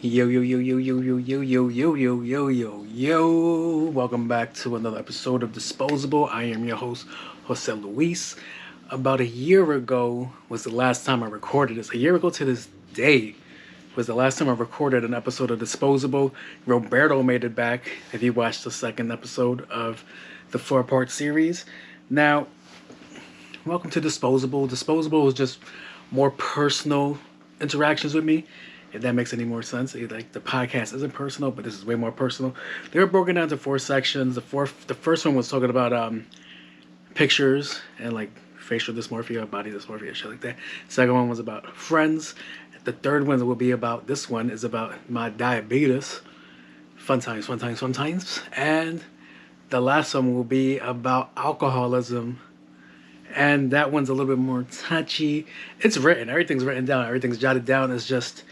Yo yo yo yo yo yo yo yo yo yo yo yo yo. Welcome back to another episode of Disposable. I am your host, Jose Luis. About a year ago was the last time I recorded this. A year ago to this day was the last time I recorded an episode of Disposable. Roberto made it back if you watched the second episode of the four-part series. Now, welcome to Disposable. Disposable is just more personal interactions with me, if that makes any more sense. Like, the podcast isn't personal, but this is way more personal. They were broken down to four sections. The first one was talking about pictures and like facial dysmorphia, body dysmorphia, shit like that. Second one was about friends. The third one will be about, this one is about my diabetes. Fun times, fun times, fun times. And the last one will be about alcoholism. And that one's a little bit more touchy. It's written. Everything's written down. Everything's jotted down. It's just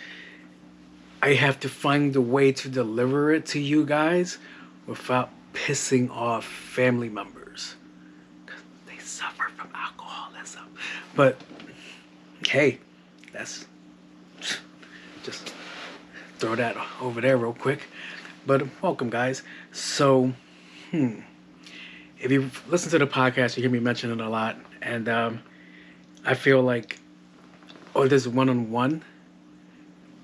I have to find a way to deliver it to you guys without pissing off family members, because they suffer from alcoholism. But hey, that's just throw that over there real quick. But welcome, guys. So, if you listen to the podcast, you hear me mention it a lot, and I feel like, this one-on-one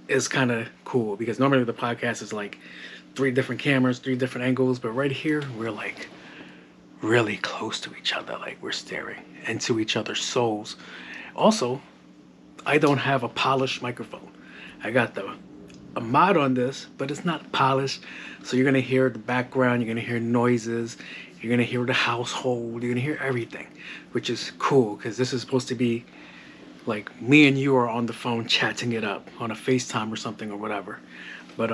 is kind of cool, because normally the podcast is like 3 different cameras, 3 different angles, but right here we're like really close to each other, like we're staring into each other's souls. Also, I don't have a polished microphone. I got a mod on this, but it's not polished, so you're gonna hear the background, you're gonna hear noises, you're gonna hear the household, you're gonna hear everything, which is cool, because this is supposed to be like me and you are on the phone chatting it up on a FaceTime or something or whatever. But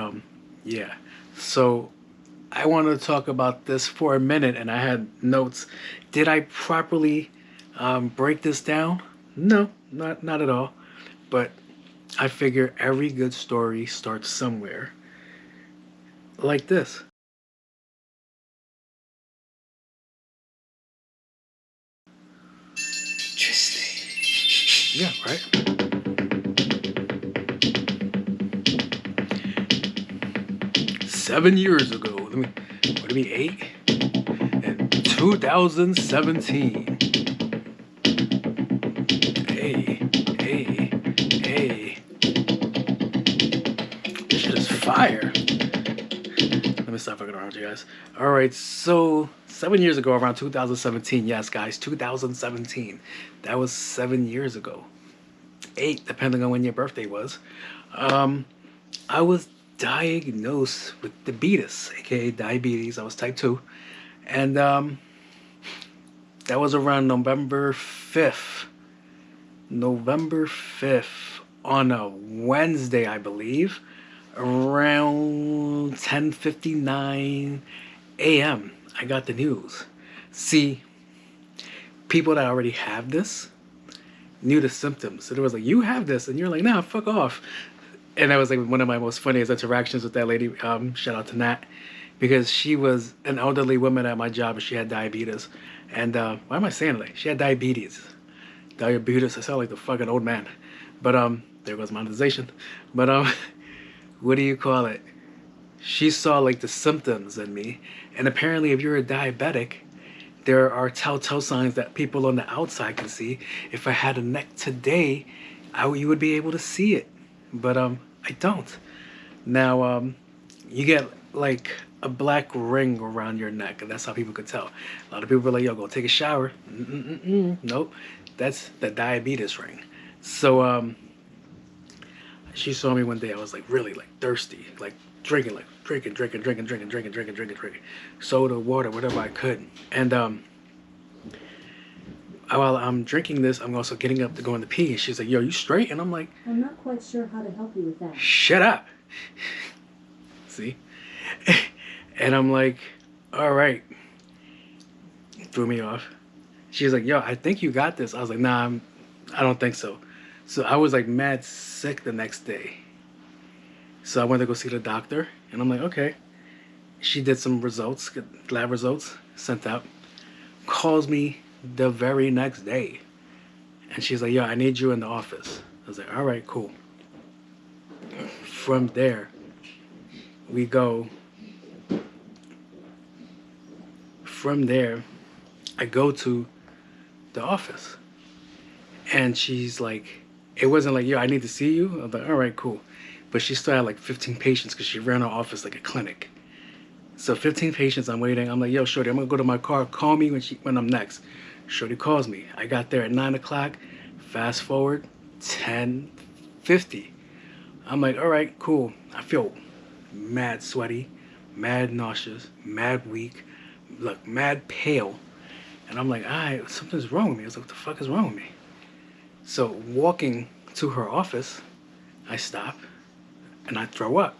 yeah. So I want to talk about this for a minute, and I had notes. Did I properly break this down? No, not at all. But I figure every good story starts somewhere. Like this. Yeah, right? Seven years ago, would it be 8? In 2017. Hey. This shit is fire. Let me stop fucking around with you guys. Alright, so 7 years ago, around 2017. Yes, guys, 2017. That was 7 years ago. 8, depending on when your birthday was. I was diagnosed with diabetes, aka diabetes. I was type 2. And that was around November 5th. November 5th on a Wednesday, I believe. Around 10:59 a.m. I got the news. See, people that already have this knew the symptoms. So it was like, you have this, and you're like, nah, fuck off. And that was like one of my most funniest interactions with that lady. Shout out to Nat, because she was an elderly woman at my job, and she had diabetes. And why am I saying that? She had diabetes. Diabetes. I sound like the fucking old man. But there goes monetization. But what do you call it? She saw like the symptoms in me, and apparently, if you're a diabetic, there are telltale signs that people on the outside can see. If I had a neck today, you would be able to see it. But I don't. Now, you get like a black ring around your neck, and that's how people could tell. A lot of people are like, yo, go take a shower. Nope. That's the diabetes ring. So she saw me one day. I was like really like thirsty, like drinking soda, water, whatever I could. And while I'm drinking this, I'm also getting up to go in the pee. And she's like, yo, you straight? And I'm like, I'm not quite sure how to help you with that. Shut up. See? And I'm like, all right. Threw me off. She's like, yo, I think you got this. I was like, nah, I don't think so. So I was like mad sick the next day. So I went to go see the doctor, and I'm like, okay. She did some results, lab results, sent out. Calls me the very next day. And she's like, yo, I need you in the office. I was like, all right, cool. From there, we go from there. I go to the office, and she's like, it wasn't like, yo, I need to see you. I was like, all right, cool. But she still had like 15 patients because she ran her office like a clinic. So 15 patients, I'm waiting. I'm like, yo, Shorty, I'm gonna go to my car. Call me when I'm next. Shorty calls me. I got there at 9 o'clock. Fast forward, 10:50. I'm like, all right, cool. I feel mad sweaty, mad nauseous, mad weak, look, mad pale. And I'm like, all right, something's wrong with me. I was like, what the fuck is wrong with me? So walking to her office, I stop and I throw up.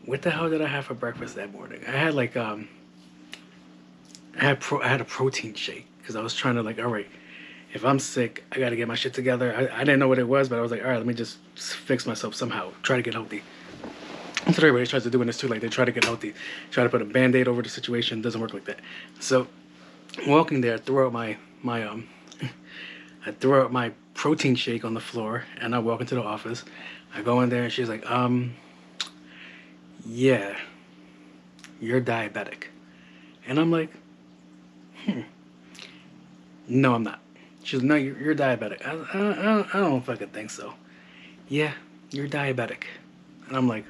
What the hell did I have for breakfast that morning? I had like I had a protein shake because I was trying to like, all right, if I'm sick, I got to get my shit together. I didn't know what it was, but I was like, all right, let me just fix myself somehow. Try to get healthy. That's what everybody tries to do when it's too late. They try to get healthy, try to put a band-aid over the situation. It doesn't work like that. So walking there, I throw out my I throw out my protein shake on the floor, and I walk into the office. I go in there, and she's like, yeah, you're diabetic. And I'm like, no, I'm not. She's like, no, you're diabetic. I don't fucking think so. Yeah, you're diabetic. And I'm like,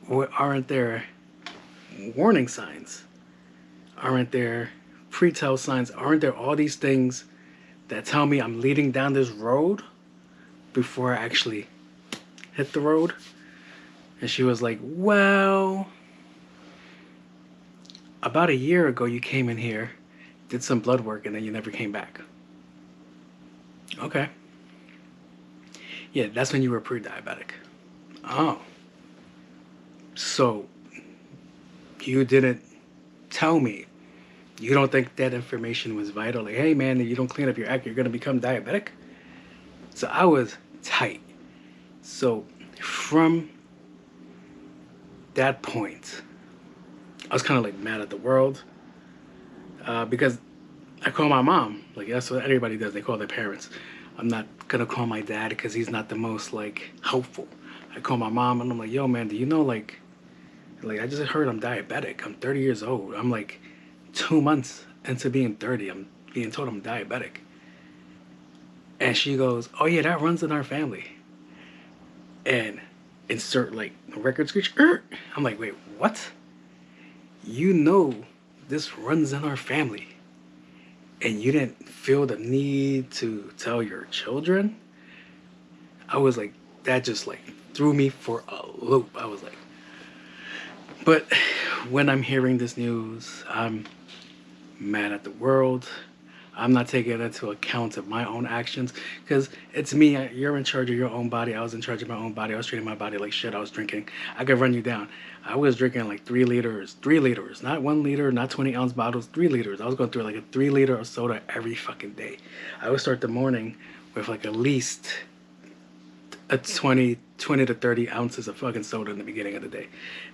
what, aren't there warning signs? Aren't there pre-tell signs? Aren't there all these things that tell me I'm leading down this road before I actually hit the road? And she was like, well, about a year ago you came in here, did some blood work, and then you never came back. Okay. Yeah, that's when you were pre-diabetic. Oh. So you didn't tell me. You don't think that information was vital? Like, hey man, if you don't clean up your act, you're gonna become diabetic? So I was tight. So from that point, I was kind of like mad at the world because I call my mom. Like that's what everybody does. They call their parents. I'm not gonna call my dad because he's not the most like helpful. I call my mom and I'm like, yo man, do you know like I just heard I'm diabetic. I'm 30 years old. I'm like 2 months into being 30. I'm being told I'm diabetic. And she goes, oh yeah, that runs in our family. And insert like a record scratch. I'm like, wait, what? You know this runs in our family. And you didn't feel the need to tell your children? I was like, that just like threw me for a loop. I was like, but when I'm hearing this news, I'm mad at the world. I'm not taking into account of my own actions because it's me. You're in charge of your own body. I was in charge of my own body. I was treating my body like shit. I was drinking. I could run you down. I was drinking like 3 liters, not 1 liter, not 20-ounce bottles, 3 liters. I was going through like a 3 liter of soda every fucking day. I would start the morning with like at least a 20 to 30 ounces of fucking soda in the beginning of the day,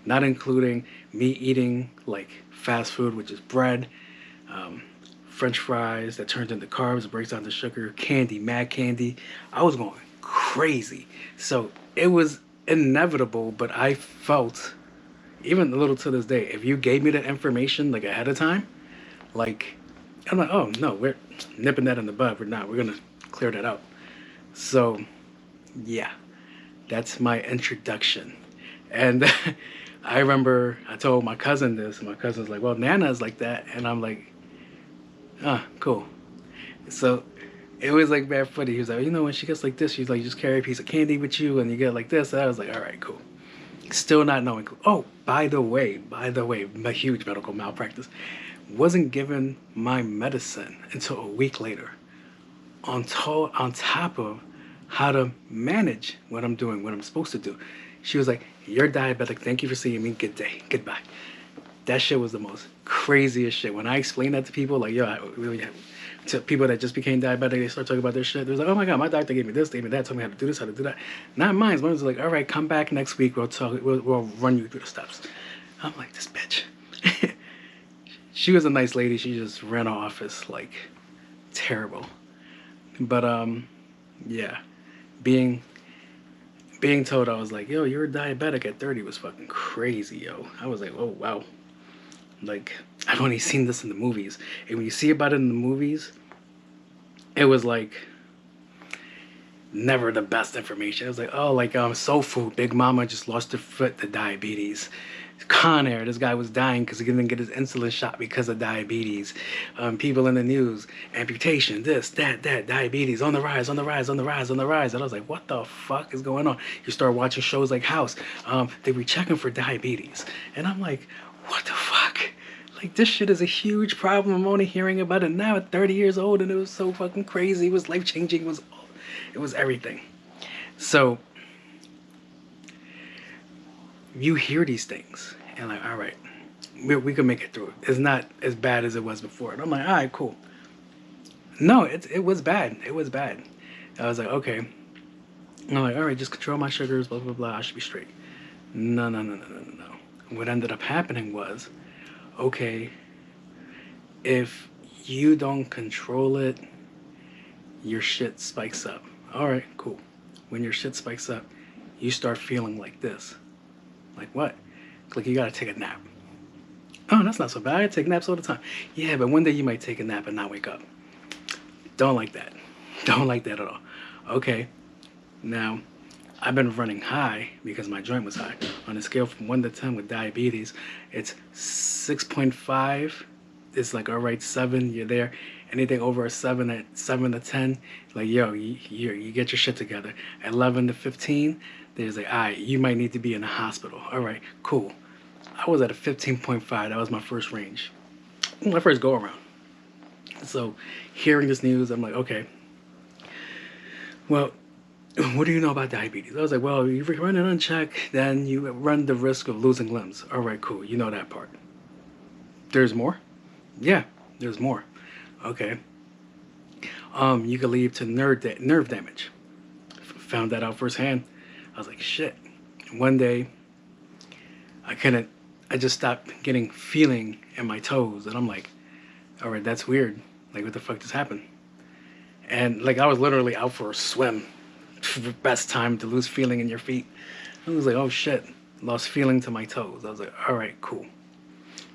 not including me eating like fast food, which is bread, French fries that turns into carbs, breaks down to sugar, candy, mad candy. I was going crazy. So it was inevitable, but I felt, even a little to this day, if you gave me that information like ahead of time, like, I'm like, oh no, we're nipping that in the bud. We're not. We're gonna clear that out. So, yeah, that's my introduction. And I remember I told my cousin this, and my cousin's like, well, Nana's like that. And I'm like, ah, cool. So it was like bad funny. He was like, you know, when she gets like this, she's like, you just carry a piece of candy with you and you get like this. And I was like, all right, cool. Still not knowing. Oh, by the way, a huge medical malpractice. Wasn't given my medicine until a week later. On top of how to manage what I'm doing, what I'm supposed to do. She was like, you're diabetic. Thank you for seeing me. Good day. Goodbye. That shit was the most craziest shit. When I explain that to people, like, yo, to people that just became diabetic, they start talking about their shit. They're like, oh my God, my doctor gave me this, gave me that, told me how to do this, how to do that. Not mine. Mine's like, all right, come back next week. We'll talk. We'll run you through the steps. I'm like, this bitch. She was a nice lady. She just ran her office like terrible. But yeah, being being told I was like, yo, you're diabetic at 30 was fucking crazy, yo. I was like, oh, wow. Like, I've only seen this in the movies. And when you see about it in the movies, it was like never the best information. It was like, oh, like soul food. Big Mama just lost her foot to diabetes. Con Air, this guy was dying because he didn't get his insulin shot because of diabetes. People in the news, amputation, this, that, diabetes, on the rise, on the rise, on the rise, on the rise. And I was like, what the fuck is going on? You start watching shows like House. They were checking for diabetes. And I'm like, what the fuck? Like, this shit is a huge problem. I'm only hearing about it now at 30 years old, and it was so fucking crazy. It was life-changing. It was everything. So you hear these things and like, all right, we can make it through. It's not as bad as it was before. And I'm like, all right, cool. No, it was bad. It was bad. I was like, okay. And I'm like, all right, just control my sugars, blah, blah, blah. I should be straight. No. What ended up happening was, okay, if you don't control it, your shit spikes up. All right, cool. When your shit spikes up, you start feeling like this. Like what? Like you gotta take a nap. Oh, that's not so bad. I take naps all the time. Yeah, but one day you might take a nap and not wake up. Don't like that. Don't like that at all. Okay. Now, I've been running high because my joint was high. On a scale from 1 to 10 with diabetes, it's 6.5. It's like, all right, 7, you're there. Anything over a 7 at 7 to 10, like, yo, you get your shit together. At 11 to 15, there's like, all right, you might need to be in the hospital. All right, cool. I was at a 15.5. That was my first range. My first go around. So hearing this news, I'm like, okay, well, what do you know about diabetes? I was like, well, if you run it unchecked, then you run the risk of losing limbs. All right, cool. You know that part. There's more? Yeah, there's more. Okay. You could lead to nerve damage. Found that out firsthand. I was like, shit. One day, I just stopped getting feeling in my toes. And I'm like, all right, that's weird. Like, what the fuck just happened? And like, I was literally out for a swim. Best time to lose feeling in your feet. I was like, oh shit. Lost feeling to my toes. I was like, all right, cool.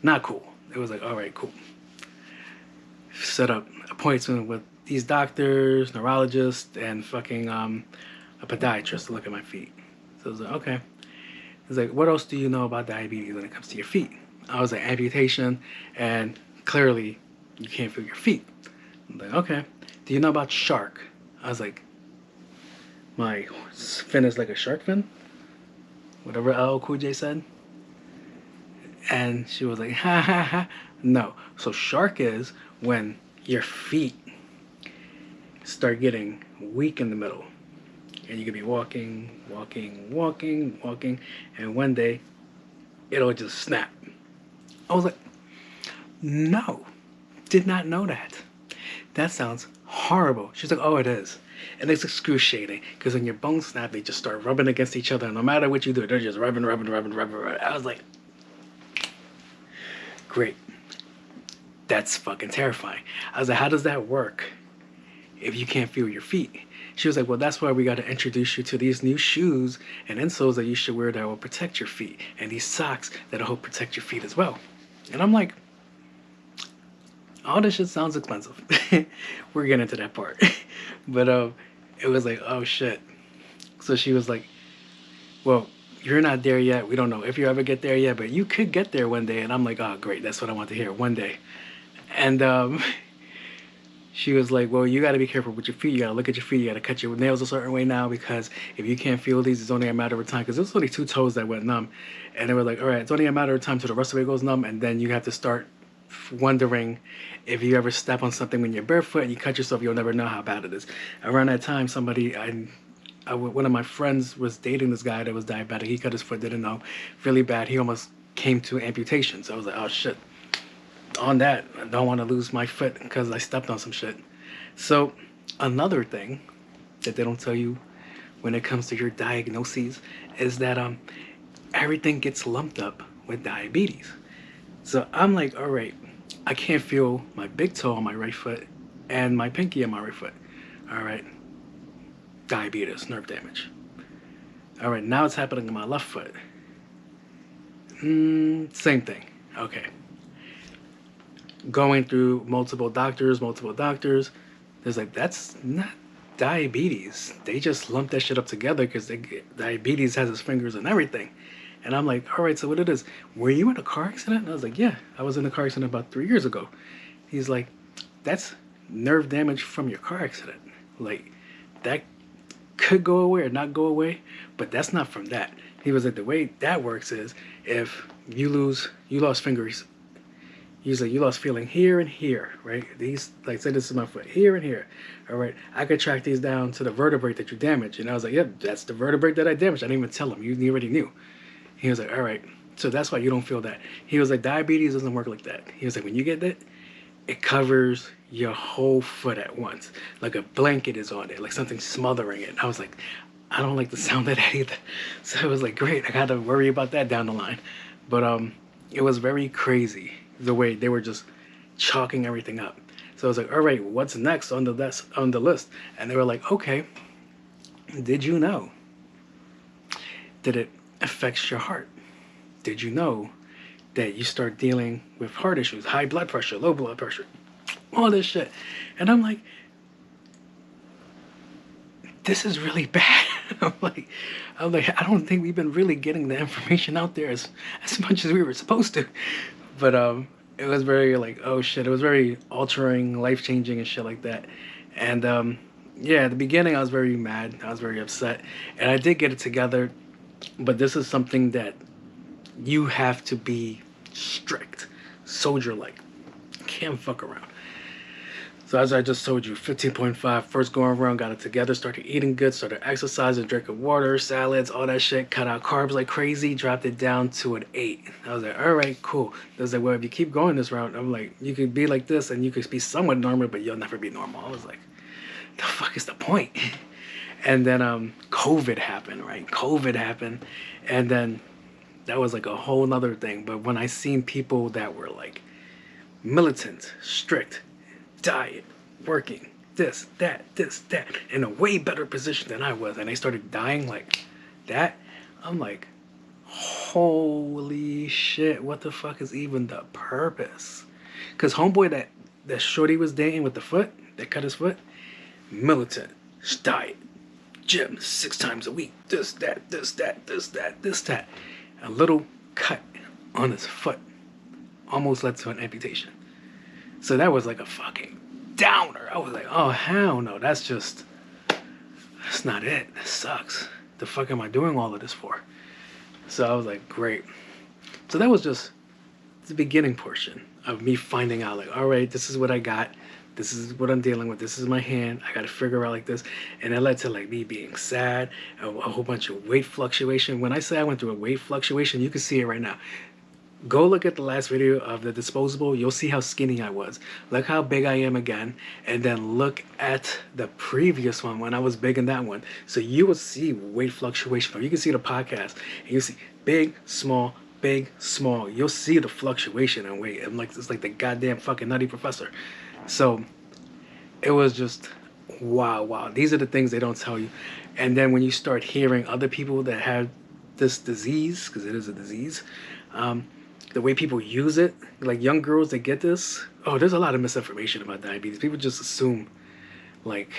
Not cool. It was like, all right, cool. Set up appointment with these doctors, neurologists, and fucking a podiatrist to look at my feet. So I was like, okay. He's like, what else do you know about diabetes when it comes to your feet? I was like, amputation, and clearly you can't feel your feet. I'm like, okay. Do you know about shark? I was like, my fin is like a shark fin? Whatever LL Cool J said. And she was like, ha ha ha. No. So shark is when your feet start getting weak in the middle. And you could be walking, and one day it'll just snap. I was like, no, did not know that. That sounds horrible. She's like, oh, it is. And it's excruciating because when your bones snap, they just start rubbing against each other. And no matter what you do, they're just rubbing. I was like, great. That's fucking terrifying. I was like, how does that work if you can't feel your feet? She was like, well, that's why we got to introduce you to these new shoes and insoles that you should wear that will protect your feet, and these socks that'll help protect your feet as well. And I'm like, all this shit sounds expensive. We're getting into that part. But it was like, oh shit. So she was like, well, you're not there yet. We don't know if you ever get there yet, but you could get there one day. And I'm like, oh, great. That's what I want to hear, one day. And she was like, well, you got to be careful with your feet. You got to look at your feet. You got to cut your nails a certain way now, because if you can't feel these, it's only a matter of time. Because there's only 2 toes that went numb. And they were like, all right, it's only a matter of time till the rest of it goes numb. And then you have to start wondering if you ever step on something when you're barefoot and you cut yourself, you'll never know how bad it is. Around that time, one of my friends was dating this guy that was diabetic. He cut his foot, didn't know, really bad. He almost came to amputation. So I was like, oh shit. On that, I don't want to lose my foot because I stepped on some shit. So another thing that they don't tell you when it comes to your diagnoses is that everything gets lumped up with diabetes. So I'm like, all right, I can't feel my big toe on my right foot and my pinky on my right foot. All right, diabetes, nerve damage. All right, now it's happening on my left foot. Same thing. Okay. Going through multiple doctors. There's like, that's not diabetes. They just lump that shit up together because diabetes has its fingers and everything. And I'm like, all right, so what it is? Were you in a car accident? And I was like, yeah, I was in a car accident about 3 years ago. He's like, that's nerve damage from your car accident. Like, that could go away or not go away, but that's not from that. He was like, the way that works is if you lost fingers. He's like, you lost feeling here and here, right? These, like, say this is my foot, here and here. All right, I could track these down to the vertebrae that you damaged. And I was like, yep, that's the vertebrae that I damaged. I didn't even tell him. You already knew. He was like, all right, so that's why you don't feel that. He was like, diabetes doesn't work like that. He was like, when you get that, it covers your whole foot at once. Like a blanket is on it, like something smothering it. I was like, I don't like the sound of that either. So I was like, great, I got to worry about that down the line. But it was very crazy the way they were just chalking everything up. So I was like, all right, what's next on the list? And they were like, okay, did you know that it affects your heart? Did you know that you start dealing with heart issues, high blood pressure, low blood pressure, all this shit? And I'm like, this is really bad. I'm like, I don't think we've been really getting the information out there as much as we were supposed to. But it was very like, oh shit, it was very altering, life-changing and shit like that. And yeah, at the beginning I was very mad, I was very upset, and I did get it together. But this is something that you have to be strict, soldier-like. Can't fuck around. So as I just told you, 15.5, first going around, got it together, started eating good, started exercising, drinking water, salads, all that shit, cut out carbs like crazy, dropped it down to an 8. I was like, all right, cool. They was like, well, if you keep going this route, I'm like, you could be like this and you could be somewhat normal, but you'll never be normal. I was like, the fuck is the point? And then COVID happened, right? COVID happened, and then that was like a whole nother thing. But when I seen people that were like militant, strict, diet, working, this, that, in a way better position than I was, and they started dying like that, I'm like, holy shit, what the fuck is even the purpose? Because homeboy that shorty was dating with the foot, that cut his foot, militant, diet, gym 6 times a week, this, that. A little cut on his foot almost led to an amputation. So that was like a fucking downer. I was like, oh hell no, that's not it. That sucks. The fuck am I doing all of this for? So I was like, great. So that was just the beginning portion of me finding out, like, all right, this is what I got. This is what I'm dealing with. This is my hand. I got to figure out like this. And it led to like me being sad, a whole bunch of weight fluctuation. When I say I went through a weight fluctuation, you can see it right now. Go look at the last video of the disposable. You'll see how skinny I was. Look how big I am again. And then look at the previous one when I was big in that one. So you will see weight fluctuation. You can see the podcast and you see big, small, big, small. You'll see the fluctuation in weight. I'm like, it's like the goddamn fucking Nutty Professor. So it was just wow. These are the things they don't tell you. And then when you start hearing other people that have this disease, because it is a disease, the way people use it, like young girls that get this, oh, there's a lot of misinformation about diabetes. People just assume like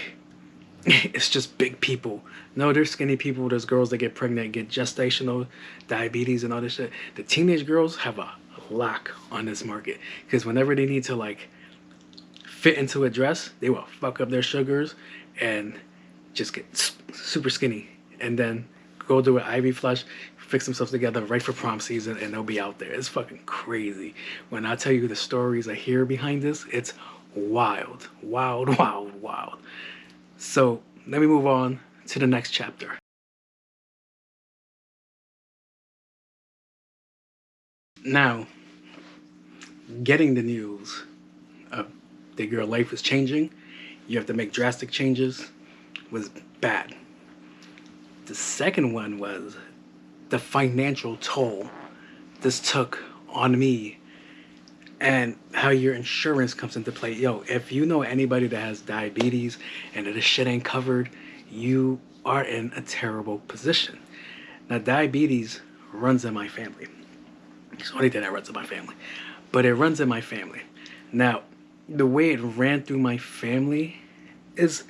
it's just big people. No, there's skinny people. There's girls that get pregnant, get gestational diabetes and all this shit. The teenage girls have a lock on this market because whenever they need to like fit into a dress, they will fuck up their sugars and just get super skinny and then go do an IV flush, fix themselves together right for prom season, and they'll be out there. It's fucking crazy. When I tell you the stories I hear behind this, it's wild. So let me move on to the next chapter. Now, getting the news of that your life is changing, you have to make drastic changes, was bad. The second one was the financial toll this took on me and how your insurance comes into play. Yo, if you know anybody that has diabetes and that this shit ain't covered, you are in a terrible position. Now, diabetes runs in my family. It's the only thing that runs in my family. But it runs in my family. Now, the way it ran through my family is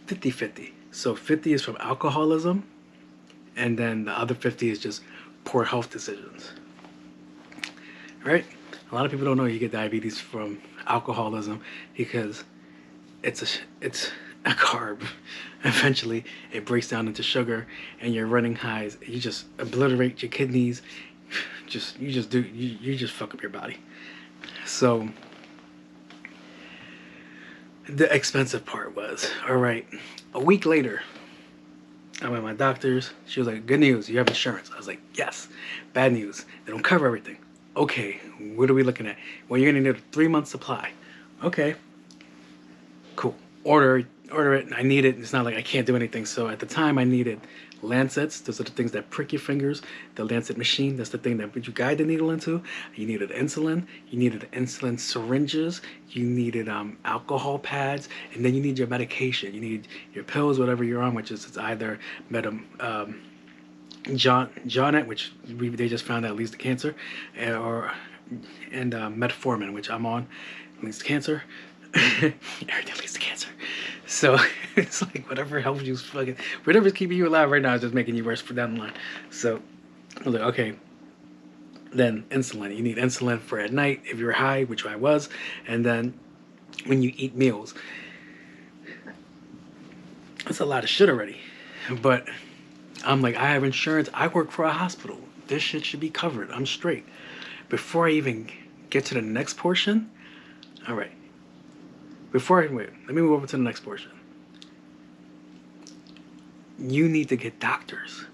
50-50. So 50 is from alcoholism, and then the other 50 is just poor health decisions. Right? A lot of people don't know you get diabetes from alcoholism because it's a carb. Eventually, it breaks down into sugar, and you're running highs. You just obliterate your kidneys. You just fuck up your body. So the expensive part was, all right, a week later, I'm at my doctor's. She was like, good news, you have insurance. I was like, yes. Bad news, they don't cover everything. Okay, what are we looking at? Well, you're gonna need a 3-month supply. Okay, cool. Order it. I need it. It's not like I can't do anything. So at the time, I needed lancets. Those are the things that prick your fingers. The lancet machine, that's the thing that you guide the needle into. You needed insulin. You needed insulin syringes. You needed alcohol pads, and then you need your medication. You need your pills, whatever you're on, which is it's either Jonet, which they just found out leads to cancer, and metformin, which I'm on, leads to cancer. Everything leads to cancer. So it's like whatever helps you whatever's keeping you alive right now is just making you worse for down the line. So I was like, okay, then insulin. You need insulin for at night if you're high, which I was, and then when you eat meals. That's a lot of shit already. But I'm like, I have insurance. I work for a hospital. This shit should be covered. I'm straight. Before I even get to the next portion, all right. Let me move over to the next portion. You need to get doctors.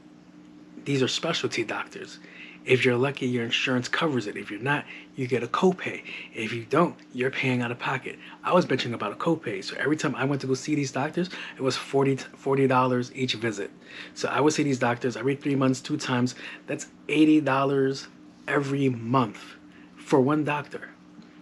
These are specialty doctors. If you're lucky, your insurance covers it. If you're not, you get a copay. If you don't, you're paying out of pocket. I was bitching about a copay. So every time I went to go see these doctors, it was $40 each visit. So I would see these doctors every 3 months, 2 times. That's $80 every month for one doctor.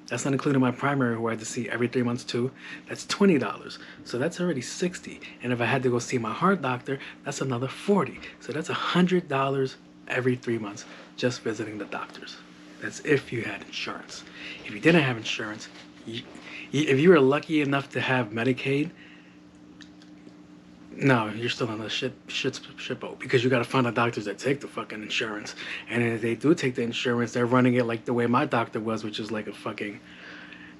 That's not including my primary, who I had to see every 3 months too. That's $20. So that's already $60. And if I had to go see my heart doctor, that's another $40. So that's $100 every 3 months just visiting the doctors. That's if you had insurance. If you didn't have insurance, if you were lucky enough to have Medicaid, no, you're still on the shit boat, because you got to find the doctors that take the fucking insurance. And if they do take the insurance, they're running it like the way my doctor was, which is like a fucking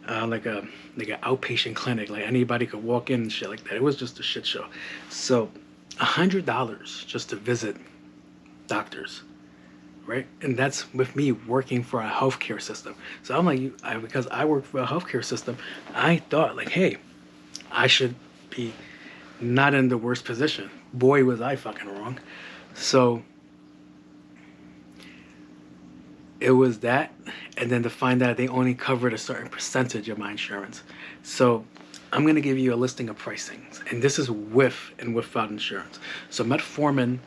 like an outpatient clinic. Like anybody could walk in and shit like that. It was just a shit show. So $100 just to visit doctors, right? And that's with me working for a healthcare system. So I'm like, because I work for a healthcare system, I thought like, hey, I should be not in the worst position. Boy, was I fucking wrong. So it was that, and then to find out they only covered a certain percentage of my insurance. So I'm going to give you a listing of pricings, and this is with and without insurance. So metformin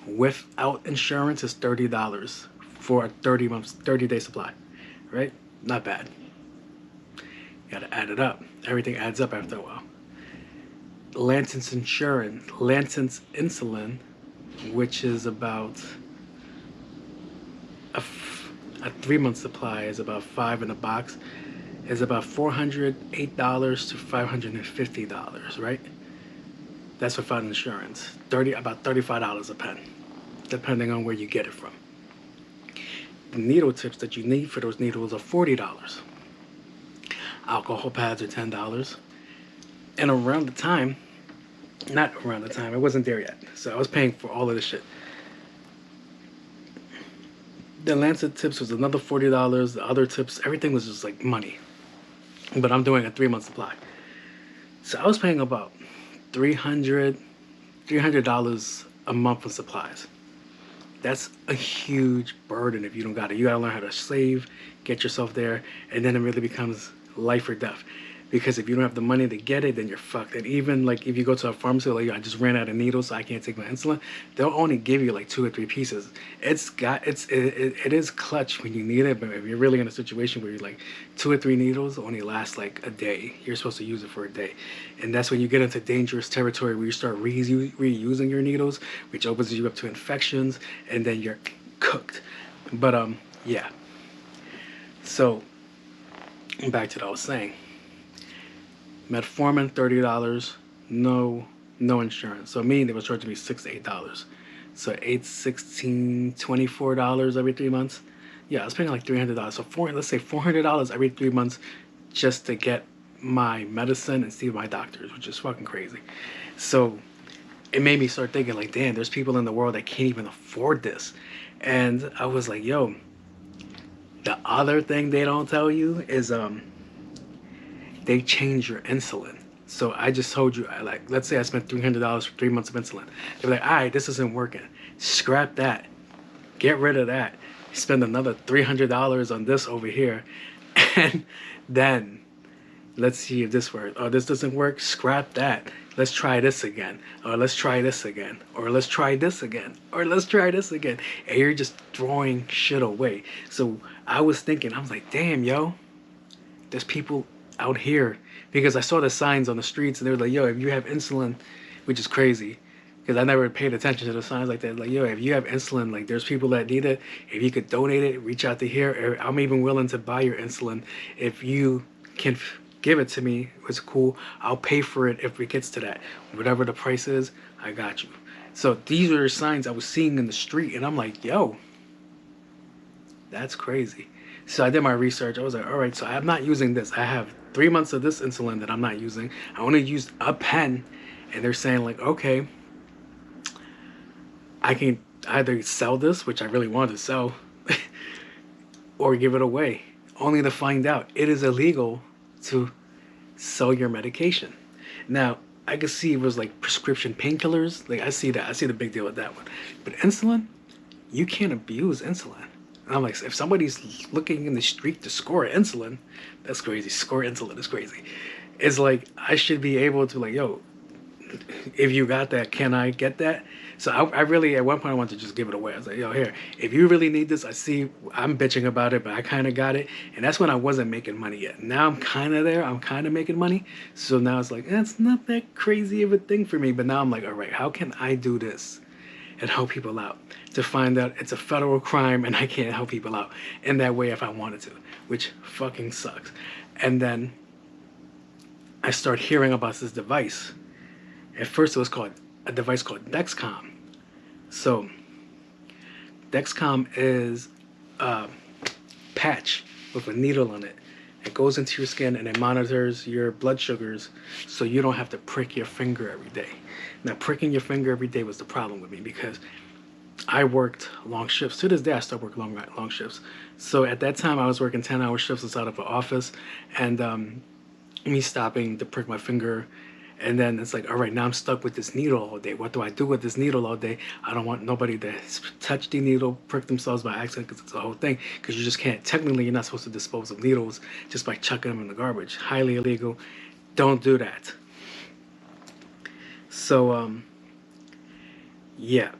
without insurance is $30 for a 30-day supply, right? Not bad. You got to add it up. Everything adds up after a while. Lancet's insulin, which is about a 3-month supply, is about 5 in a box, is about $408 to $550, right? That's without insurance. About $35 a pen, depending on where you get it from. The needle tips that you need for those needles are $40. Alcohol pads are $10. And it wasn't there yet. So I was paying for all of this shit. The Lancet tips was another $40. The other tips, everything was just like money. But I'm doing a 3-month supply. So I was paying about $300 a month for supplies. That's a huge burden if you don't got it. You gotta learn how to save, get yourself there, and then it really becomes life or death. because if you don't have the money to get it, then you're fucked. And even like if you go to a pharmacy, like I just ran out of needles, so I can't take my insulin. They'll only give you like 2 or 3 pieces. It is clutch when you need it, but if you're really in a situation where you're like 2 or 3 needles only last like a day, you're supposed to use it for a day, and that's when you get into dangerous territory where you start reusing your needles, which opens you up to infections, and then you're cooked. But yeah. So back to what I was saying. Metformin, $30, no insurance. So me, they was charging me $6 to $8. So $8, $16, $24 every 3 months. Yeah, I was paying like $300. So let's say $400 every 3 months just to get my medicine and see my doctors, which is fucking crazy. So it made me start thinking like, damn, there's people in the world that can't even afford this. And I was like, yo, the other thing they don't tell you is they change your insulin. So I just told you, let's say I spent $300 for 3 months of insulin. They're like, all right, this isn't working. Scrap that. Get rid of that. Spend another $300 on this over here. And then let's see if this works. Oh, this doesn't work. Scrap that. Let's try this again. Or let's try this again. Or let's try this again. Or let's try this again. And you're just throwing shit away. So I was thinking, I was like, damn, yo, there's people out here, because I saw the signs on the streets and they were like, yo, if you have insulin, which is crazy because I never paid attention to the signs like that, like, yo, if you have insulin, like there's people that need it, if you could donate it, reach out to here. I'm even willing to buy your insulin if you can give it to me. It's cool, I'll pay for it if it gets to that, whatever the price is, I got you. So these are the signs I was seeing in the street, and I'm like, yo, that's crazy. So I did my research. I was like, all right, so I'm not using this. I have 3 months of this insulin that I'm not using. I only used a pen. And they're saying like, okay, I can either sell this, which I really wanted to sell, or give it away. Only to find out it is illegal to sell your medication. Now, I could see it was like prescription painkillers. Like I see that. I see the big deal with that one. But insulin, you can't abuse insulin. And I'm like, if somebody's looking in the street to score insulin, that's crazy. Score insulin is crazy. It's like, I should be able to like, yo, if you got that, can I get that? So I really, at one point, I wanted to just give it away. I was like, yo, here, if you really need this, I see I'm bitching about it, but I kind of got it. And that's when I wasn't making money yet. Now I'm kind of there. I'm kind of making money. So now it's like, it's not that crazy of a thing for me. But now I'm like, all right, how can I do this and help people out? To find out it's a federal crime and I can't help people out in that way if I wanted to, which fucking sucks. And then I start hearing about this device. At first it was called a device called Dexcom. So Dexcom is a patch with a needle in it. It goes into your skin and it monitors your blood sugars so you don't have to prick your finger every day. Now, pricking your finger every day was the problem with me because I worked long shifts. To this day, I still work long shifts. So at that time, I was working 10-hour shifts inside of an office, and me stopping to prick my finger, and then it's like, all right, now I'm stuck with this needle all day. What do I do with this needle all day? I don't want nobody to touch the needle, prick themselves by accident, because it's a whole thing. Because you just can't. Technically, you're not supposed to dispose of needles just by chucking them in the garbage. Highly illegal. Don't do that. So, yeah.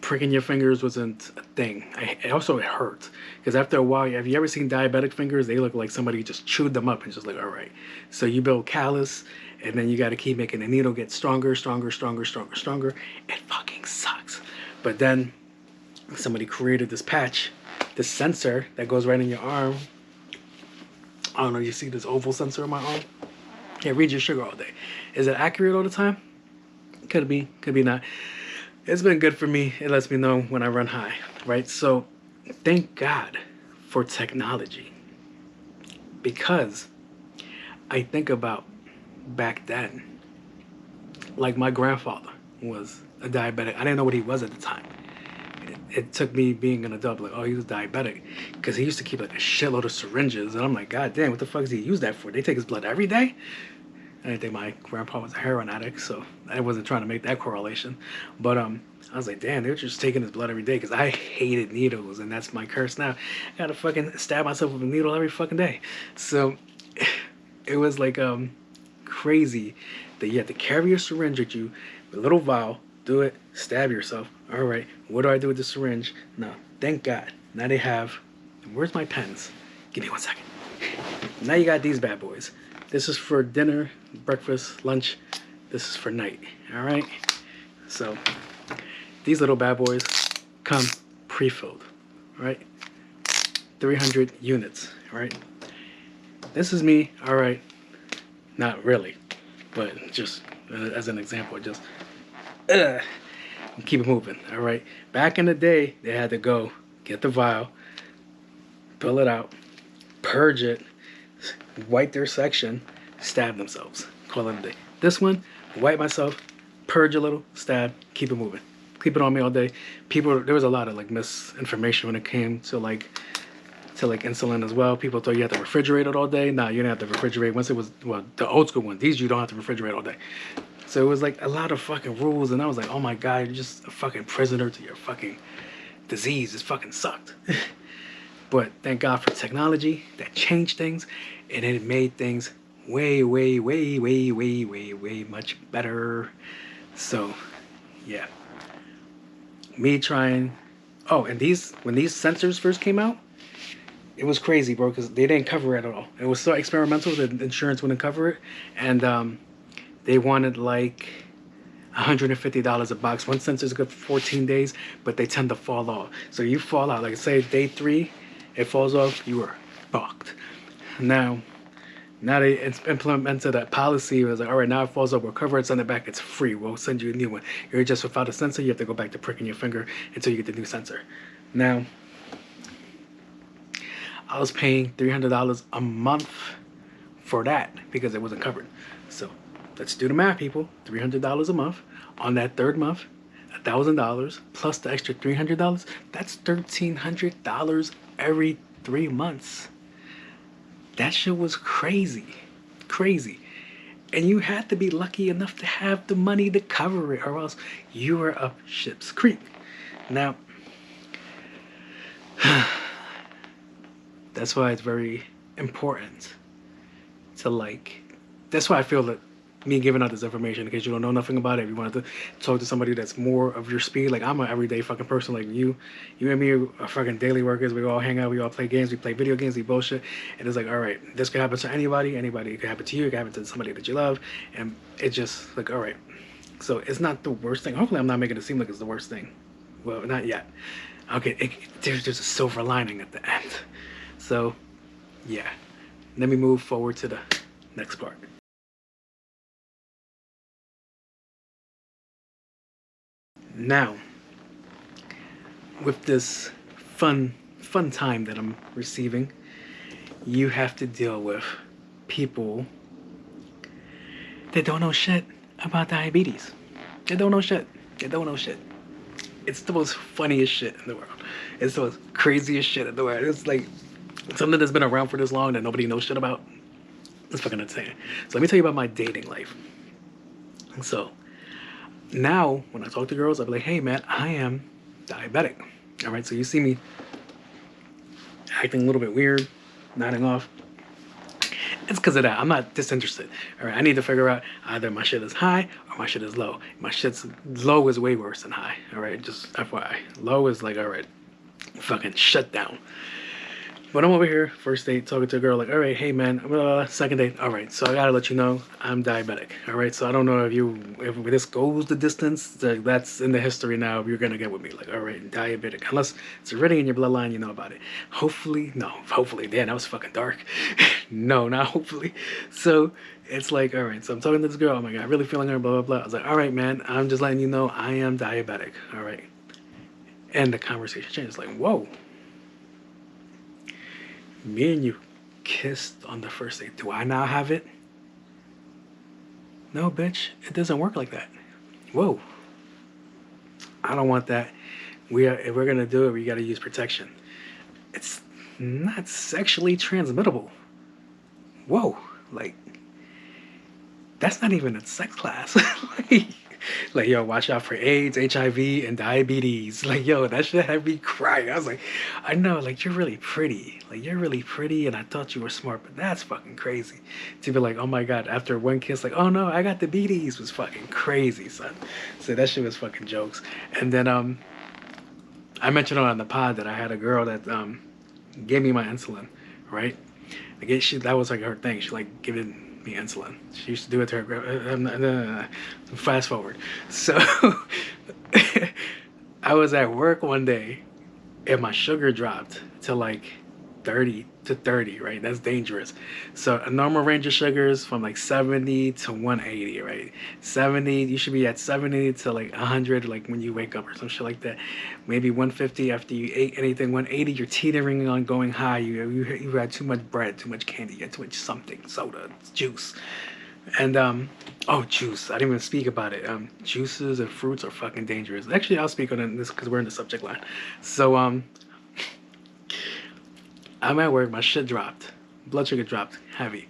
Pricking your fingers wasn't a thing. It also hurt because after a while, have you ever seen diabetic fingers? They look like somebody just chewed them up and just like, all right. So you build callus, and then you got to keep making the needle get stronger. It fucking sucks. But then somebody created this patch, this sensor that goes right in your arm. I don't know. You see this oval sensor on my arm? It reads your sugar all day. Is it accurate all the time? Could be not. It's been good for me. It lets me know when I run high, right? So thank God for technology, because I think about back then, like my grandfather was a diabetic. I didn't know what he was at the time. It took me being an adult, like, oh, he was diabetic, because he used to keep like a shitload of syringes, and I'm like, God damn, what the fuck does he use that for? They take his blood every day? I didn't think my grandpa was a heroin addict, so I wasn't trying to make that correlation. But I was like, damn, they were just taking his blood every day, because I hated needles, and that's my curse now. I gotta fucking stab myself with a needle every fucking day. So It was like crazy that you had to carry a syringe with you, a little vial, do it, stab yourself. All right, what do I do with the syringe? No, thank God. Now they have. Where's my pens? Give me 1 second. Now you got these bad boys. This is for dinner, breakfast, lunch. This is for night. All right. So these little bad boys come pre-filled. Right. 300 units. Right. This is me. All right. Not really, but just as an example, just keep it moving. All right. Back in the day, they had to go get the vial, fill it out, purge it, wipe their section, stab themselves. Call it a day. This one, wipe myself, purge a little, stab, keep it moving. Keep it on me all day. There was a lot of like misinformation when it came to like insulin as well. People thought you had to refrigerate it all day. Nah, you didn't have to refrigerate. Once it was, well, the old school one, these you don't have to refrigerate all day. So it was like a lot of fucking rules, and I was like, oh my God, you're just a fucking prisoner to your fucking disease. It fucking sucked. But thank God for technology that changed things, and it made things way, way, way, way, way, way, way much better. So, yeah. Me trying. Oh, and when these sensors first came out, it was crazy, bro, because they didn't cover it at all. It was so experimental that insurance wouldn't cover it, and they wanted like $150 a box. One sensor's good for 14 days, but they tend to fall off. So you fall out, like say day 3, it falls off, you are fucked. Now they implemented that policy. It was like, all right, now it falls off, we'll cover it, send it back, it's free. We'll send you a new one. You're just without a sensor, you have to go back to pricking your finger until you get the new sensor. Now, I was paying $300 a month for that because it wasn't covered. So let's do the math, people. $300 a month. On that third month, $1,000 plus the extra $300. That's $1,300 every 3 months. That shit was crazy. Crazy. And you had to be lucky enough to have the money to cover it, or else you were up ship's creek. Now, that's why it's very important to like, that's why I feel that me giving out this information, in case you don't know nothing about it, if you wanted to talk to somebody that's more of your speed, like I'm an everyday fucking person like you and me are fucking daily workers. We all hang out, we all play games, we play video games, we bullshit, and it's like, all right, this could happen to anybody, it could happen to you, it could happen to somebody that you love, and it's just like, all right, so it's not the worst thing. Hopefully I'm not making it seem like it's the worst thing. Well, not yet. Okay, there's a silver lining at the end. So, yeah. Let me move forward to the next part. Now, with this fun time that I'm receiving, you have to deal with people that don't know shit about diabetes. They don't know shit. It's the most funniest shit in the world. It's the most craziest shit in the world. It's like something that's been around for this long that nobody knows shit about. It's fucking insane. So let me tell you about my dating life. So now when I talk to girls, I'll be like, hey man, I am diabetic. All right, so you see me acting a little bit weird, nodding off. It's because of that. I'm not disinterested. All right, I need to figure out either my shit is high or my shit is low. My shit's low is way worse than high. All right, just FYI. Low is like, all right, fucking shut down. But I'm over here, first date, talking to a girl, like, all right, hey man, second date, all right, so I gotta let you know I'm diabetic, all right? So I don't know if this goes the distance, that's in the history now, if you're gonna get with me, like, all right, diabetic, unless it's already in your bloodline, you know about it. Hopefully, damn, that was fucking dark. No, not hopefully. So it's like, all right, so I'm talking to this girl, oh my God, really feeling her, blah, blah, blah. I was like, all right, man, I'm just letting you know I am diabetic, all right? And the conversation changed, like, whoa. Me and you kissed on the first date. Do I now have it? No, bitch. It doesn't work like that. Whoa. I don't want that. If we're gonna do it, we gotta use protection. It's not sexually transmittable. Whoa. Like, that's not even in sex class. Like, Like, yo, watch out for AIDS, HIV, and diabetes. Like, yo, that shit had me crying. I was like, I know, like, you're really pretty. Like, you're really pretty, and I thought you were smart, but that's fucking crazy. To be like, oh my God, after one kiss, like, oh no, I got the BDs was fucking crazy, son. So that shit was fucking jokes. And then, I mentioned on the pod that I had a girl that, gave me my insulin, right? Like, that was like her thing. She like giving me insulin. She used to do it to her. Fast forward. So I was at work one day and my sugar dropped to like 30 to 30, right? That's dangerous. So a normal range of sugars from like 70 to 180, right? 70, you should be at 70 to like 100, like when you wake up or some shit like that. Maybe 150 after you ate anything. 180, you're teetering on going high. You had too much bread, too much candy, you had too much something, soda, juice. And oh, juice. I didn't even speak about it. Juices and fruits are fucking dangerous. Actually, I'll speak on this because we're in the subject line. So I'm at work, my shit dropped. Blood sugar dropped heavy.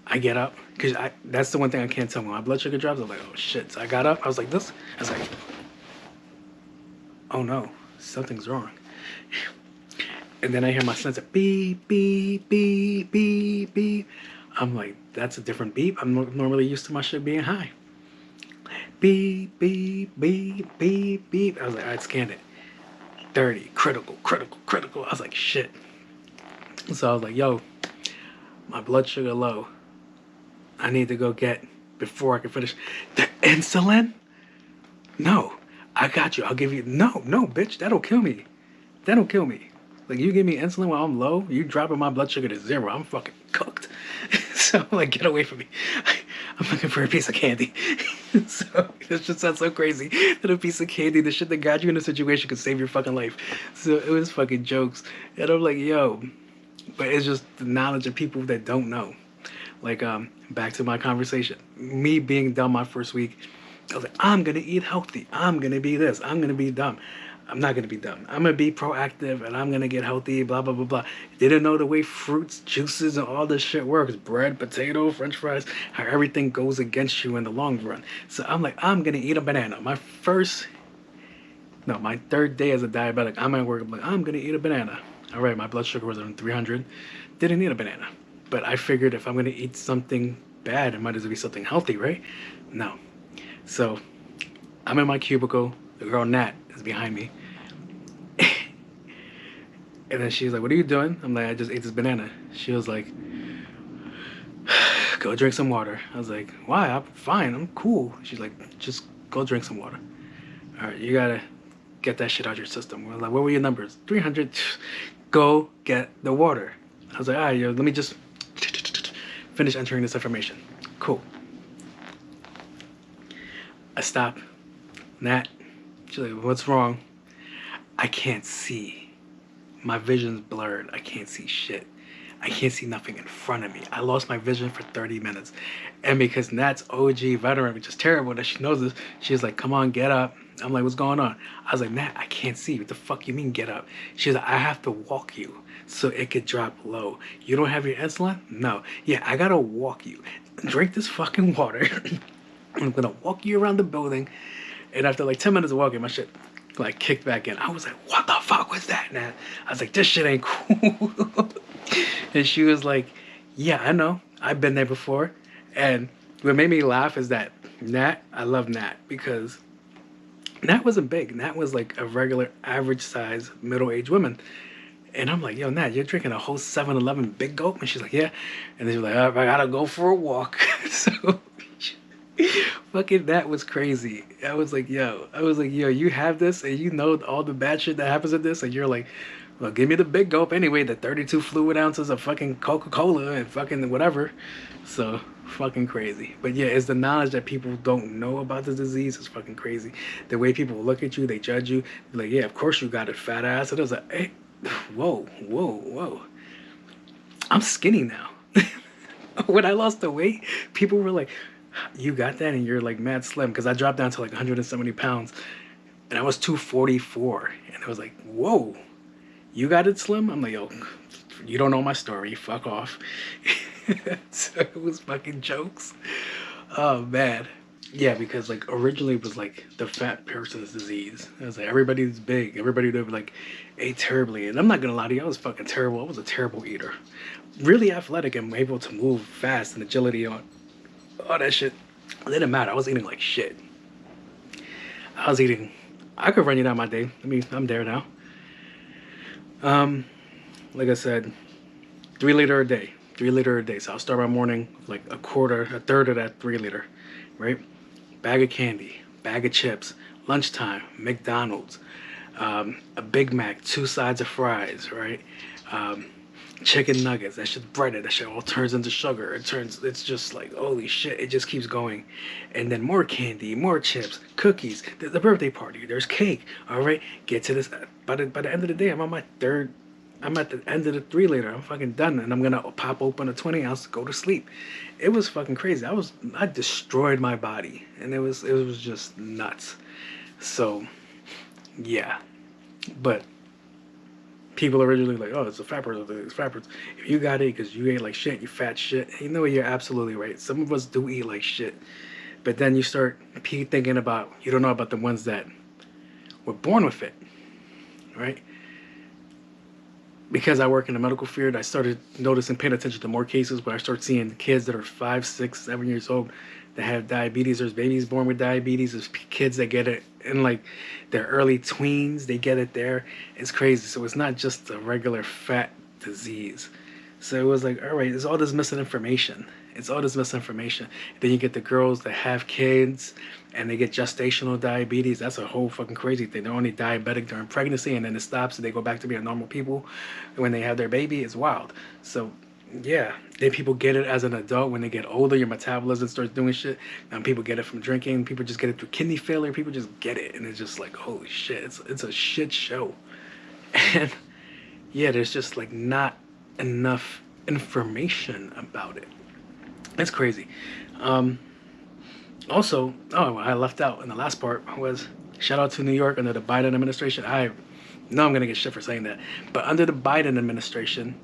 I get up, because that's the one thing I can't tell. When my blood sugar drops, I'm like, oh shit. So I got up, I was like this. I was like, oh no, something's wrong. And then I hear my sensor beep, beep, beep, beep, beep. I'm like, that's a different beep. I'm normally used to my shit being high. Beep, beep, beep, beep, beep. I was like, all right, scan it. 30, critical, critical, critical. I was like, shit. So I was like, yo, my blood sugar low. I need to go get, before I can finish, the insulin? No, I got you. I'll give you, no, bitch, that'll kill me. That'll kill me. Like, you give me insulin while I'm low, you dropping my blood sugar to 0. I'm fucking cooked. So I'm like, get away from me. I'm looking for a piece of candy. So this just sounds so crazy that a piece of candy, the shit that got you in a situation, could save your fucking life. So it was fucking jokes. And I'm like, yo, but it's just the knowledge of people that don't know. Like, back to my conversation. Me being dumb my first week, I was like, I'm going to eat healthy. I'm going to be this. I'm going to be dumb. I'm not going to be dumb. I'm going to be proactive and I'm going to get healthy, blah, blah, blah, blah. Didn't know the way fruits, juices, and all this shit works. Bread, potato, french fries, how everything goes against you in the long run. So I'm like, I'm going to eat a banana. My third day as a diabetic, I'm at work, I'm like, I'm going to eat a banana. All right, my blood sugar was around 300. Didn't eat a banana. But I figured if I'm going to eat something bad, it might as well be something healthy, right? No. So I'm in my cubicle. The girl Nat is behind me. And then she's like, what are you doing? I'm like, I just ate this banana. She was like, go drink some water. I was like, why? I'm fine. I'm cool. She's like, just go drink some water. All right, you got to get that shit out of your system. We're like, what were your numbers? 300. Go get the water. I was like, all right, yo, let me just finish entering this information. Cool. I stop. Nat, she's like, what's wrong? I can't see. My vision's blurred. I can't see shit. I can't see nothing in front of me. I lost my vision for 30 minutes. And because Nat's OG veteran, which is terrible that she knows this, she's like, come on, get up. I'm like, what's going on? I was like, Nat, I can't see. What the fuck you mean get up? She's like, I have to walk you so it could drop low. You don't have your insulin? No. Yeah, I gotta walk you. Drink this fucking water. I'm gonna walk you around the building. And after like 10 minutes of walking, my shit like kicked back in. I was like, what the fuck was that, Nat? I was like, this shit ain't cool. And she was like, yeah, I know. I've been there before. And what made me laugh is that Nat, I love Nat because Nat wasn't big. Nat was like a regular average size middle-aged woman. And I'm like, yo, Nat, you're drinking a whole 7-Eleven Big Gulp? And she's like, yeah. And then she's like, I gotta go for a walk. So fucking that was crazy. I was like, yo, you have this and you know all the bad shit that happens with this, and you're like, well, give me the Big Gulp anyway, the 32 fluid ounces of fucking Coca-Cola and fucking whatever. So fucking crazy. But yeah, it's the knowledge that people don't know about the disease is fucking crazy. The way people look at you, they judge you, like, yeah, of course you got a fat ass. And it was like, hey, whoa. I'm skinny now. When I lost the weight, people were like, you got that and you're like mad slim, because I dropped down to like 170 pounds and I was 244, and it was like, whoa, you got it slim? I'm like, yo, you don't know my story, fuck off. So it was fucking jokes. Oh man. Yeah, because like originally it was like the fat person's disease. It was like everybody's big, everybody would like ate terribly, and I'm not gonna lie to you, I was fucking terrible. I was a terrible eater, really athletic and able to move fast and agility on all that shit. It didn't matter. I was eating like shit. I was eating. I could run you down my day. I mean, I'm there now. Um, like I said, 3 liter a day. 3 liter a day. So I'll start my morning with like a third of that 3 liter, right? Bag of candy, bag of chips, lunchtime, McDonald's, a Big Mac, 2 sides of fries, right? Um, Chicken nuggets, that shit's breaded, that shit all turns into sugar. It's just like, holy shit, it just keeps going. And then more candy, more chips, cookies, the birthday party, there's cake, all right? Get to this, by the end of the day, I'm at the end of the 3 liter. I'm fucking done, and I'm gonna pop open a 20 ounce to go to sleep. It was fucking crazy. I destroyed my body, and it was just nuts. So, yeah, but people are originally like, oh, it's a fat person. It's fat person. If you got it because you ate like shit, you fat shit. You know what? You're absolutely right. Some of us do eat like shit, but then you start thinking about you don't know about the ones that were born with it, right? Because I work in the medical field, I started noticing, paying attention to more cases where I start seeing kids that are 5, 6, 7 years old that have diabetes. There's babies born with diabetes. There's kids that get it in like their early tweens. They get it there. It's crazy. So it's not just a regular fat disease. So it was like, all right, there's all this missing information. It's all this misinformation. Then you get the girls that have kids and they get gestational diabetes. That's a whole fucking crazy thing. They're only diabetic during pregnancy and then it stops and they go back to being normal people when they have their baby. It's wild. So yeah, then people get it as an adult when they get older. Your metabolism starts doing shit. And people get it from drinking. People just get it through kidney failure. People just get it, and it's just like, holy shit, it's a shit show. And yeah, there's just like not enough information about it. It's crazy. Also, oh, I left out in the last part was shout out to New York under the Biden administration. I know I'm gonna get shit for saying that, but under the Biden administration,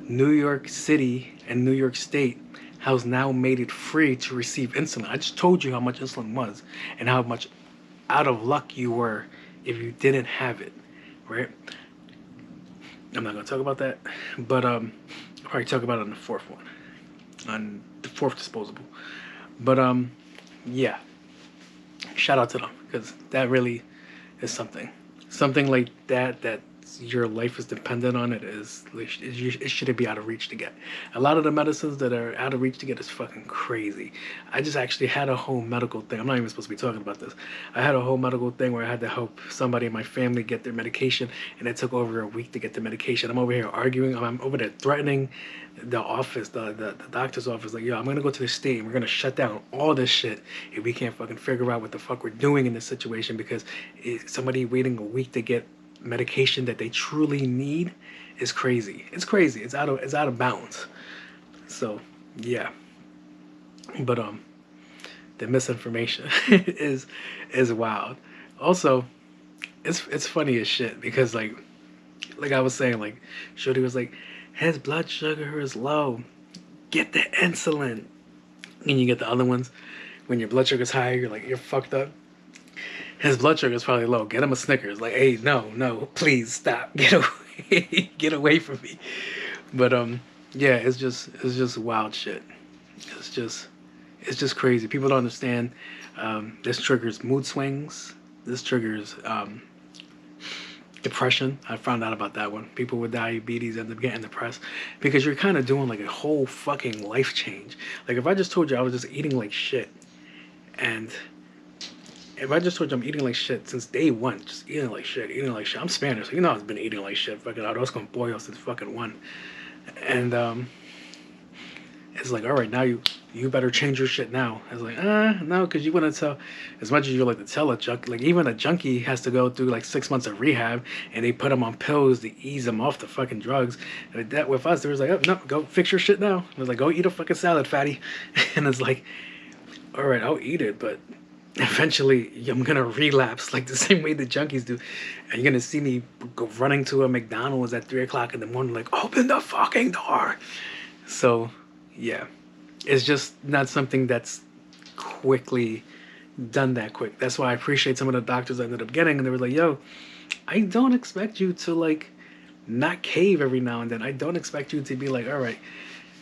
New York City and New York State has now made it free to receive insulin. I just told you how much insulin was and how much out of luck you were if you didn't have it, right? I'm not gonna talk about that, but I'll probably talk about it on the fourth one, on the fourth disposable. But yeah, shout out to them because that really is something like that your life is dependent on. It shouldn't be out of reach to get. A lot of the medicines that are out of reach to get is fucking crazy. I just actually had a whole medical thing. I'm not even supposed to be talking about this. I had a whole medical thing where I had to help somebody in my family get their medication, and it took over a week to get the medication. I'm over here arguing. I'm over there threatening the office, the doctor's office, like, yo, I'm gonna go to the state and we're gonna shut down all this shit if we can't fucking figure out what the fuck we're doing in this situation because somebody waiting a week to get medication that they truly need is crazy. It's crazy. It's out of bounds. So yeah, but the misinformation is wild. Also, it's funny as shit because like I was saying, like Shorty was like, his blood sugar is low, get the insulin. And you get the other ones when your blood sugar's high, you're fucked up. His blood sugar is probably low. Get him a Snickers. Like, hey, no, please stop. Get away, get away from me. But yeah, it's just wild shit. It's just crazy. People don't understand. This triggers mood swings. This triggers depression. I found out about that one. People with diabetes end up getting depressed because you're kind of doing like a whole fucking life change. Like if I just told you I was just eating like shit, and if I just told you I'm eating like shit since day one, just eating like shit, I'm Spanish, so you know I've been eating like shit, fucking arroz con pollo since fucking one, and it's like, all right, now you better change your shit now. I was like, no, because you want to tell, as much as you like to tell a junkie, like even a junkie has to go through like 6 months of rehab, and they put them on pills to ease them off the fucking drugs. And that with us, there was like, oh no, go fix your shit now. I was like, go eat a fucking salad, fatty. And it's like, all right, I'll eat it, but eventually I'm gonna relapse like the same way the junkies do, and you're gonna see me go running to a McDonald's at 3 o'clock in the morning, like, open the fucking door. So yeah, it's just not something that's quickly done that quick. That's why I appreciate some of the doctors I ended up getting, and they were like, yo, I don't expect you to like not cave every now and then. I don't expect you to be like, all right,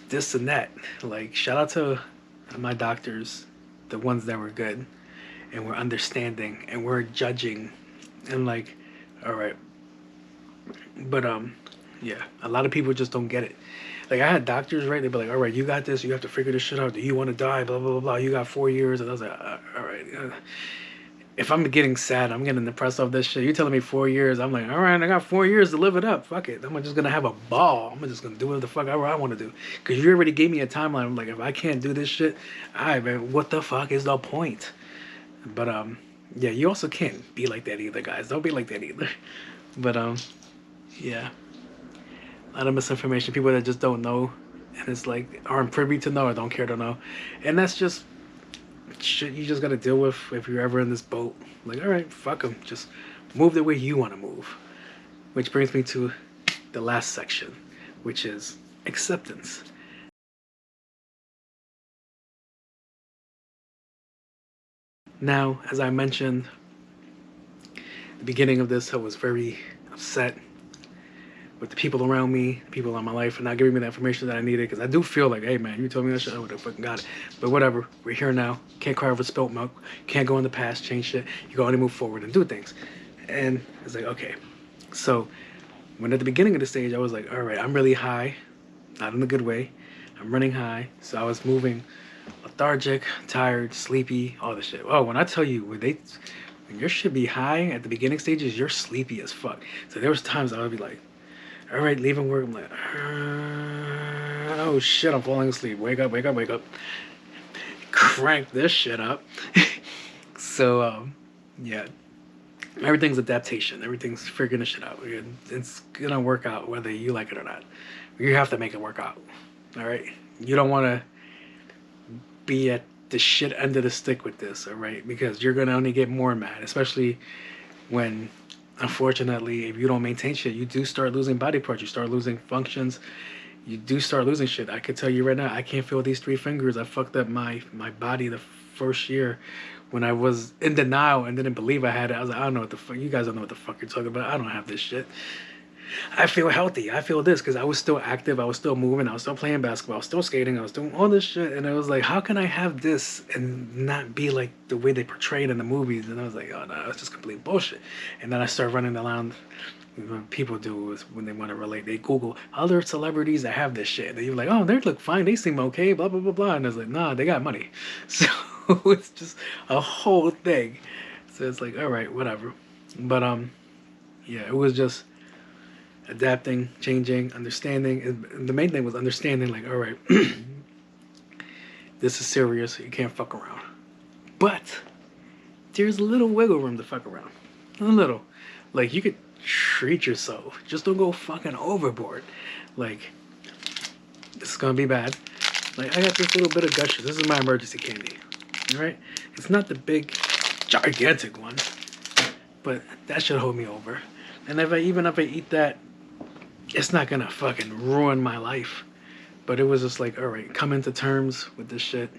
this and that. Like, shout out to my doctors, the ones that were good and were understanding and were judging and like, all right. But yeah, a lot of people just don't get it. Like, I had doctors, right? They'd be like, all right, you got this. You have to figure this shit out. Do you want to die? Blah, blah, blah, blah. You got 4 years. And I was like, all right. If I'm getting sad, I'm getting depressed off this shit. You're telling me 4 years. I'm like, all right, I got 4 years to live it up. Fuck it. I'm just going to have a ball. I'm just going to do whatever the fuck I want to do. Because you already gave me a timeline. I'm like, if I can't do this shit, all right, man, what the fuck is the point? But, yeah, you also can't be like that either, guys. Don't be like that either. But, yeah. A lot of misinformation. People that just don't know. And it's like, aren't privy to know or don't care to know. And that's just shit you just gotta deal with if you're ever in this boat. Like, all right, fuck them. Just move the way you want to move. Which brings me to the last section, which is acceptance. Now, as I mentioned at the beginning of this, I was very upset with the people around me, the people in my life, and not giving me the information that I needed. Because I do feel like, hey man, you told me that shit, I would have fucking got it. But whatever, we're here now. Can't cry over spilt milk. Can't go in the past, change shit. You can only move forward and do things. And it's like, okay. So when at the beginning of the stage, I was like, all right, I'm really high, not in a good way. I'm running high, so I was moving lethargic, tired, sleepy, all this shit. Oh, when I tell you, when your shit be high at the beginning stages, you're sleepy as fuck. So there was times I would be like, all right, leaving work, I'm like, oh shit, I'm falling asleep. Wake up, wake up, wake up. Crank this shit up. So, yeah, everything's adaptation. Everything's figuring this shit out. It's gonna work out whether you like it or not. You have to make it work out, all right? You don't want to be at the shit end of the stick with this, all right? Because you're gonna only get more mad, especially when, unfortunately, if you don't maintain shit, you do start losing body parts. You start losing functions. You do start losing shit. I could tell you right now, I can't feel these 3 fingers. I fucked up my body the first year when I was in denial and didn't believe I had it. I was like, I don't know what the fuck. You guys don't know what the fuck you're talking about. I don't have this shit. I feel healthy. I feel this because I was still active. I was still moving. I was still playing basketball. I was still skating. I was doing all this shit. And I was like, how can I have this and not be like the way they portray it in the movies? And I was like, oh no, it's just complete bullshit. And then I started running around. What people do is when they want to relate, they Google other celebrities that have this shit. And you're like, oh, they look fine. They seem okay. Blah, blah, blah, blah. And I was like, nah, they got money. So it's just a whole thing. So it's like, all right, whatever. But, yeah, it was just adapting, changing, understanding. And the main thing was understanding, like, all right, this is serious. You can't fuck around. But there's a little wiggle room to fuck around. A little. Like, you could treat yourself. Just don't go fucking overboard. Like, this is gonna be bad. Like, I got this little bit of Gushers. This is my emergency candy. Alright? It's not the big, gigantic one. But that should hold me over. And if I eat that, it's not gonna fucking ruin my life. But it was just like, alright, coming to terms with this shit.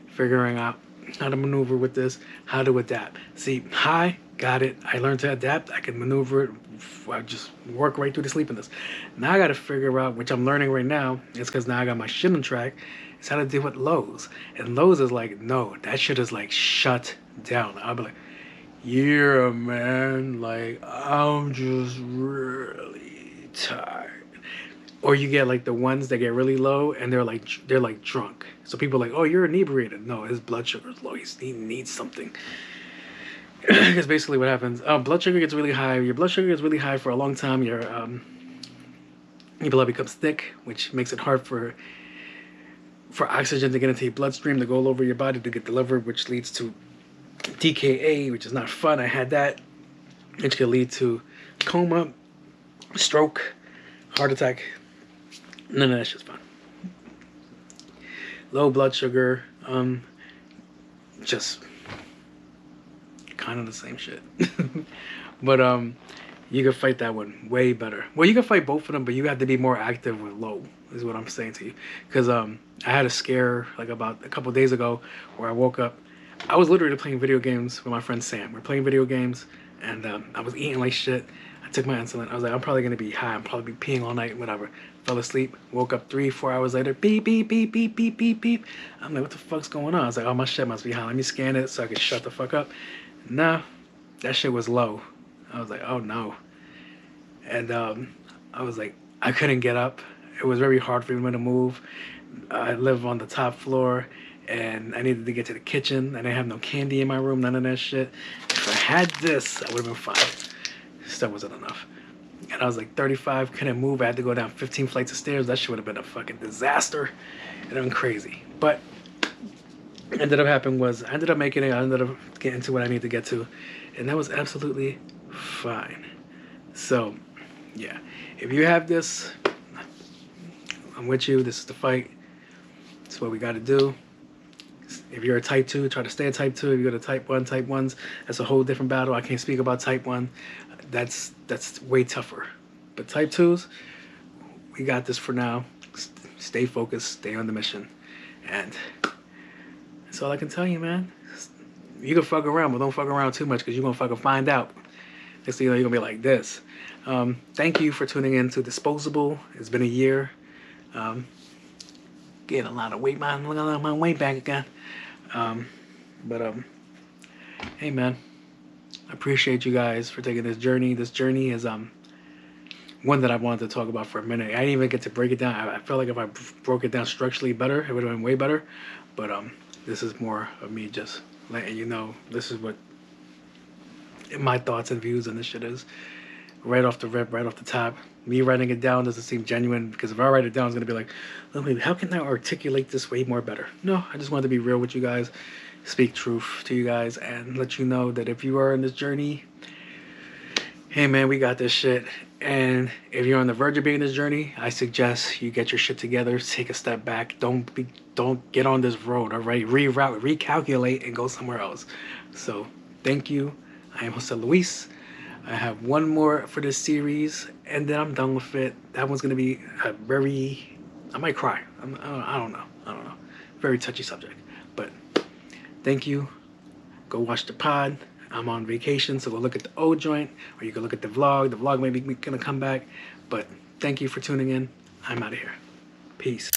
Figuring out how to maneuver with this, how to adapt. See, high, got it. I learned to adapt. I can maneuver it. I just work right through the sleepiness. Now I got to figure out, which I'm learning right now, it's because now I got my shit on track, is how to deal with lows. And lows is like, no, that shit is like shut down. I'll be like, yeah, man, like, I'm just really tired. Or you get like the ones that get really low and they're like drunk. So people are like, oh, you're inebriated. No, his blood sugar is low. He needs something. Because basically what happens, blood sugar gets really high. Your blood sugar gets really high for a long time. Your blood becomes thick, which makes it hard for oxygen to get into your bloodstream, to go all over your body, to get delivered, which leads to DKA, which is not fun. I had that, which can lead to coma, stroke, heart attack. None of that shit's fun. Low blood sugar, just kind of the same shit. But you can fight that one way better. Well, you can fight both of them, but you have to be more active with low. is what I'm saying to you. Because I had a scare like about a couple days ago where I woke up. I was literally playing video games with my friend Sam. We're playing video games, and I was eating like shit. I took my insulin. I was like, I'm probably gonna be high. I'm probably be peeing all night, whatever. Fell asleep. Woke up 3-4 hours later. Beep beep beep beep beep beep beep. I'm like, what the fuck's going on? I was like, oh, my shit must be high. Let me scan it so I can shut the fuck up. Nah, that shit was low. I was like, oh no. And I was like, I couldn't get up. It was very hard for me to move. I live on the top floor, and I needed to get to the kitchen. I didn't have no candy in my room, none of that shit. If I had this, I would have been fine. Still wasn't enough. And I was like 35, couldn't move. I had to go down 15 flights of stairs. That shit would have been a fucking disaster. It would have been crazy. But what ended up happening was I ended up making it. I ended up getting to what I need to get to. And that was absolutely fine. So, yeah. If you have this, I'm with you. This is the fight. It's what we got to do. If you're a type 2, try to stay a type 2. If you're a type 1, type 1s, that's a whole different battle. I can't speak about type 1. That's way tougher. But type 2s, we got this for now. Stay focused. Stay on the mission. And that's all I can tell you, man. You can fuck around, but don't fuck around too much because you're going to fucking find out. Next thing you know, you're going to be like this. Thank you for tuning in to Disposable. It's been a year. Getting a lot of weight, man. Look at my weight back again. Hey, man. I appreciate you guys for taking this journey. This journey is one that I wanted to talk about for a minute. I didn't even get to break it down. I felt like if I broke it down structurally better, it would have been way better. But this is more of me just letting you know this is what my thoughts and views on this shit is. Right off the rip, right off the top. Me writing it down doesn't seem genuine because if I write it down, it's going to be like, oh, maybe how can I articulate this way more better? No, I just wanted to be real with you guys, speak truth to you guys, and let you know that if you are in this journey, hey man, we got this shit. And if you're on the verge of being in this journey, I suggest you get your shit together, take a step back. Don't get on this road, all right? Reroute, recalculate, and go somewhere else. So thank you. I am Jose Luis. I have one more for this series, and then I'm done with it. That one's gonna be a very, I might cry. I don't know. Very touchy subject. But thank you. Go watch the pod. I'm on vacation, so go look at the old joint, or you can look at the vlog. The vlog may be gonna come back. But thank you for tuning in. I'm out of here. Peace.